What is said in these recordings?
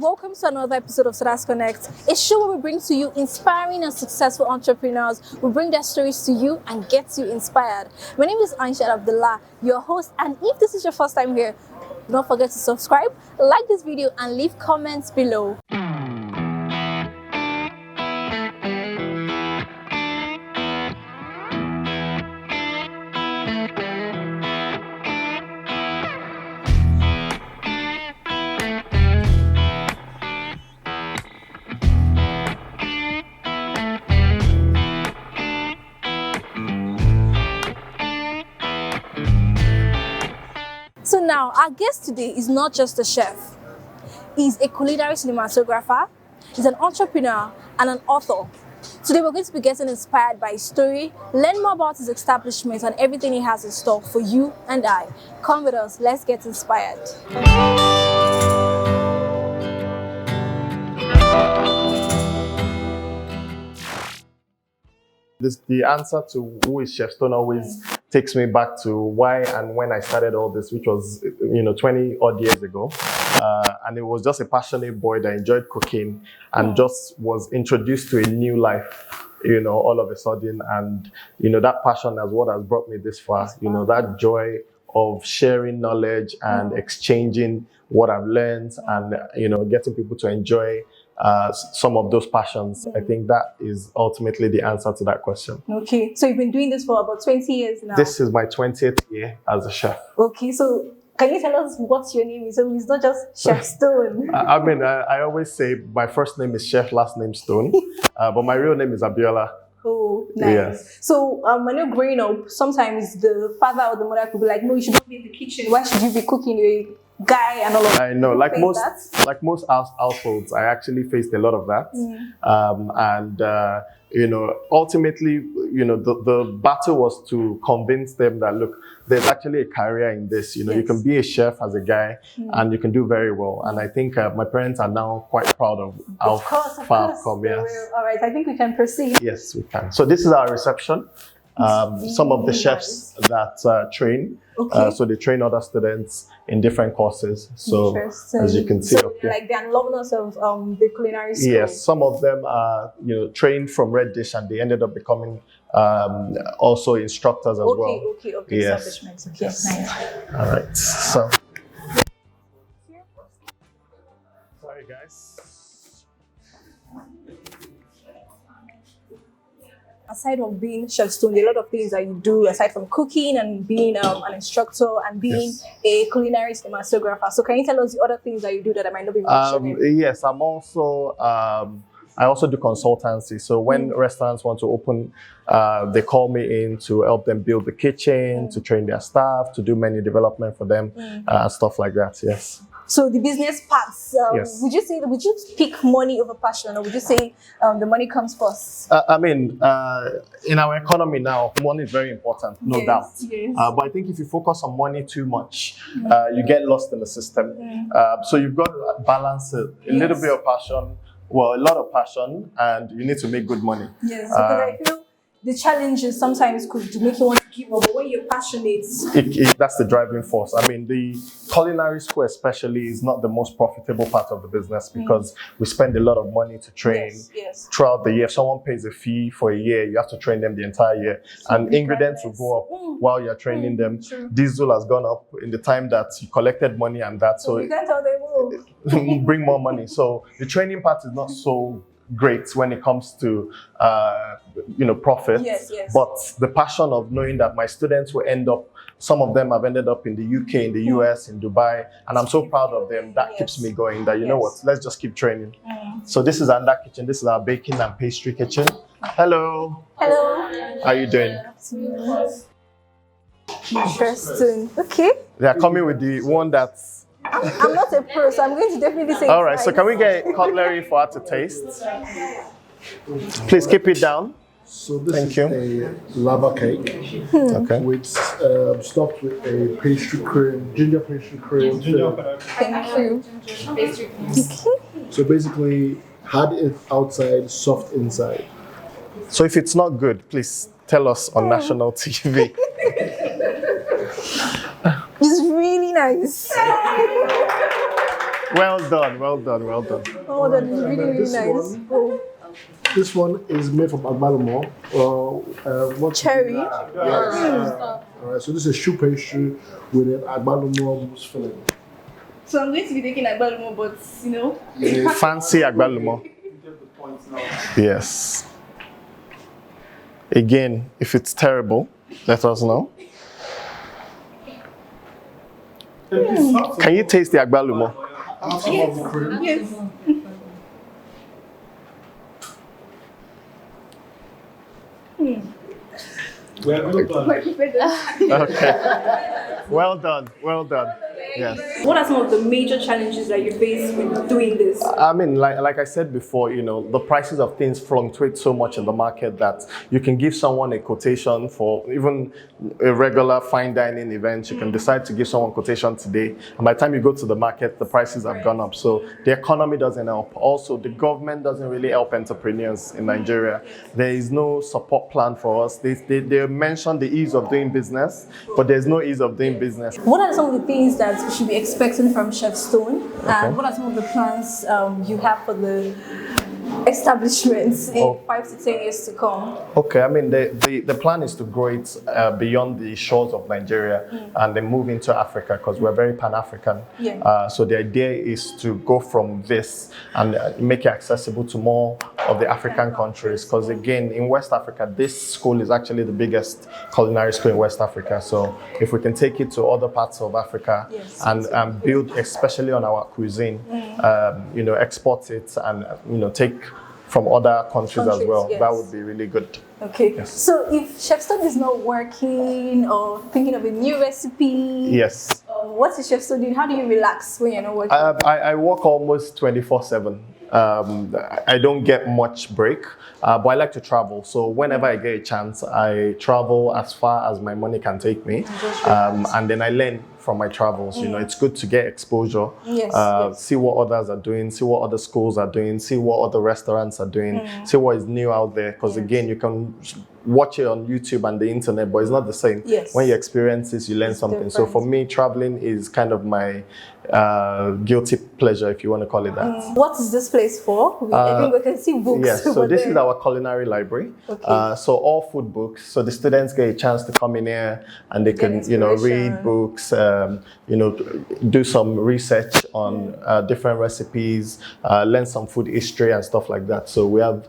welcome to another episode of Sodas Connect, a show where we bring to you inspiring and successful entrepreneurs. We bring their stories to you and get you inspired. My name is Anshat Abdullah, your host, and if this is your first time here, don't forget to subscribe, like this video, and leave comments below. So now, our guest today is not just a chef. He's a culinary cinematographer, he's an entrepreneur, and an author. Today we're going to be getting inspired by his story, learn more about his establishment and everything he has in store for you and I. Come with us, let's get inspired. The answer to who is Chef Stone always takes me back to why and when I started all this, which was 20 odd years ago. And it was just a passionate boy that enjoyed cooking and just was introduced to a new life, all of a sudden. And, that passion is what has brought me this far, that joy of sharing knowledge and exchanging what I've learned and, getting people to enjoy some of those passions. I think that is ultimately the answer to that question. Okay, so you've been doing this for about 20 years now. This is my 20th year as a chef. Okay, so can you tell us what your name is? So it's not just Chef Stone. I always say my first name is Chef, last name Stone, but my real name is Abiola. Oh, nice. Yes. So when you're growing up, sometimes the father or the mother could be like, no, you should not be in the kitchen. Why should you be cooking? You're a guy and all of that. I know, like most households, I actually faced a lot of that. Ultimately, the battle was to convince them that, look, there's actually a career in this. You can be a chef as a guy and you can do very well. And I think my parents are now quite proud of how far I've come. Yes. All right, I think we can proceed. Yes, we can. So this is our reception. Some of the chefs that train. Okay. So they train other students in different courses. So as you can see, like the alumnus of the culinary school. Yes, some of them are trained from Red Dish and they ended up becoming also instructors as well. Okay. Yes. Okay, nice. All right. So sorry, guys. Aside from being Chef Stone, there are a lot of things that you do aside from cooking and being an instructor and being a culinary cinematographer. So can you tell us the other things that you do that I might not be mentioning? Yes, I'm also I also do consultancy. So when restaurants want to open, they call me in to help them build the kitchen, to train their staff, to do menu development for them, stuff like that. Yes. So the business parts, yes. would you pick money over passion, or would you say the money comes first? In our economy now, money is very important, no doubt. Yes. But I think if you focus on money too much, you get lost in the system. So you've got to balance it. A little bit of passion, a lot of passion, and you need to make good money. Yes, because I feel the challenges sometimes could make you want to give up, but when you're passionate, that's the driving force. I mean, the culinary school especially is not the most profitable part of the business because we spend a lot of money to train throughout the year. If someone pays a fee for a year, you have to train them the entire year, and ingredients will go up while you're training them. Diesel has gone up in the time that you collected money and that, so you can't tell them bring more money. So the training part is not so great when it comes to profit, but the passion of knowing that my students will end up, some of them have ended up in the UK, in the US, in Dubai, and I'm so proud of them. That keeps me going, that you know what, let's just keep training. So this is our kitchen. This is our baking and pastry kitchen. Hello. How are you doing? Interesting. Okay, they are coming with the one that's I'm not a pro, so I'm going to definitely say all right, so can we get cutlery for her to taste? Please keep it down. So this is a lava cake, with stuffed with a pastry cream, ginger pastry cream. Thank you. So basically, hard outside, soft inside. So if it's not good, please tell us on national TV. It's really nice. Well done, well done, well done. Oh, that is really, really This nice. one- Oh, This one is made from agbalumo. What cherry. Yes. All right, so this is choux pastry with an agbalumo mousse filling. So I'm going to be taking agbalumo, but you know. Fancy agbalumo. Yes. Again, if it's terrible, let us know. Can you taste the agbalumo? Have some of the cream. Yes. Okay. Well done, well done. Yes. What are some of the major challenges that you face with doing this? I mean, like I said before, the prices of things fluctuate so much in the market that you can give someone a quotation for even a regular fine dining event. You can decide to give someone quotation today, and by the time you go to the market, the prices have gone up. So the economy doesn't help. Also, the government doesn't really help entrepreneurs in Nigeria. There is no support plan for us. They mention the ease of doing business, but there's no ease of doing business. What are some of the things that we should be expecting from Chef Stone? And what are some of the plans you have for the establishments in 5 to 10 years to come? Okay, I mean, the plan is to grow it beyond the shores of Nigeria and then move into Africa because we're very Pan-African. Yeah. So the idea is to go from this and make it accessible to more of the African countries because, again, in West Africa, this school is actually the biggest culinary school in West Africa. So if we can take it to other parts of Africa and build especially on our cuisine, export it and, take from other countries as well. Yes. That would be really good. Okay. Yes. So if Chef Stone is not working or thinking of a new recipe, Yes. What is Chef Stone doing? How do you relax when you're not working? I work almost 24/7. I don't get much break, but I like to travel. So whenever I get a chance, I travel as far as my money can take me, and then I learn from my travels. It's good to get exposure, see what others are doing, see what other schools are doing, see what other restaurants are doing, see what is new out there. Because again, you can watch it on YouTube and the internet, but it's not the same. Yes. When you experience this, you learn something. Different. So for me, traveling is kind of my guilty pleasure, if you want to call it that. What is this place for? I think we can see books. Yes, so over this there. is our culinary library. Okay. So all food books. So the students get a chance to come in here and they can, read inspiration. books, do some research on different recipes, learn some food history and stuff like that. So we have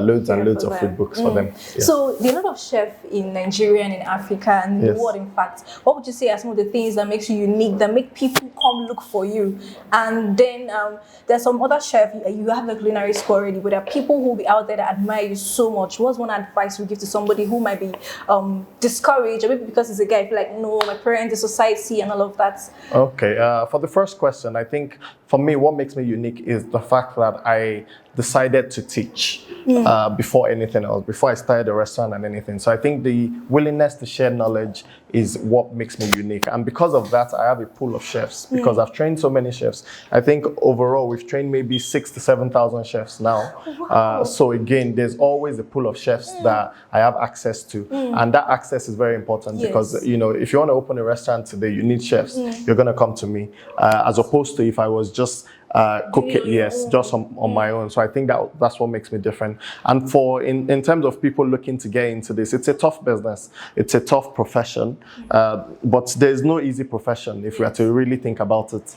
loads and loads of food books for them. Yes. So there are a lot of chefs in Nigeria and in Africa and in the world, in fact. What would you say are some of the things that makes you unique, that make people come look for you? And then there's some other chefs, you have a culinary school already, but there are people who will be out there that admire you so much. What's one advice you give to somebody who might be discouraged, or maybe because he's a guy, I feel like, no, my parents, the society and all of that? Okay, for the first question, I think for me, what makes me unique is the fact that I decided to teach before anything else, before I started a restaurant and anything. So I think the willingness to share knowledge is what makes me unique. And because of that, I have a pool of chefs because I've trained so many chefs. I think overall, we've trained maybe 6,000 to 7,000 chefs now. Wow. So again, there's always a pool of chefs that I have access to. And that access is very important because, if you want to open a restaurant today, you need chefs. You're going to come to me. As opposed to if I was just cook it, just on my own. So I think that's what makes me different. And in terms of people looking to get into this, it's a tough business. It's a tough profession. But there's no easy profession if we are to really think about it.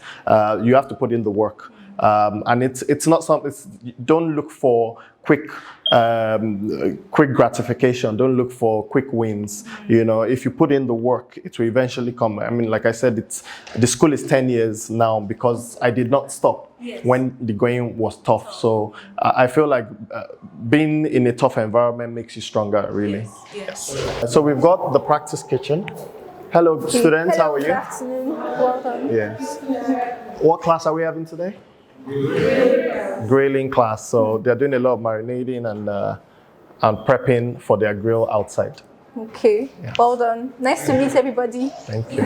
You have to put in the work. And it's not something, don't look for quick gratification. Don't look for quick wins. If you put in the work, it will eventually come. I mean, like I said, the school is 10 years now because I did not stop when the going was tough. So I feel like being in a tough environment makes you stronger, really. Yes. So we've got the practice kitchen. Hello, students. Hello, How are good you? afternoon. Welcome. Yes. What class are we having today? Grilling class. So they're doing a lot of marinating and prepping for their grill outside. Okay. Well done. Nice to meet everybody. Thank you.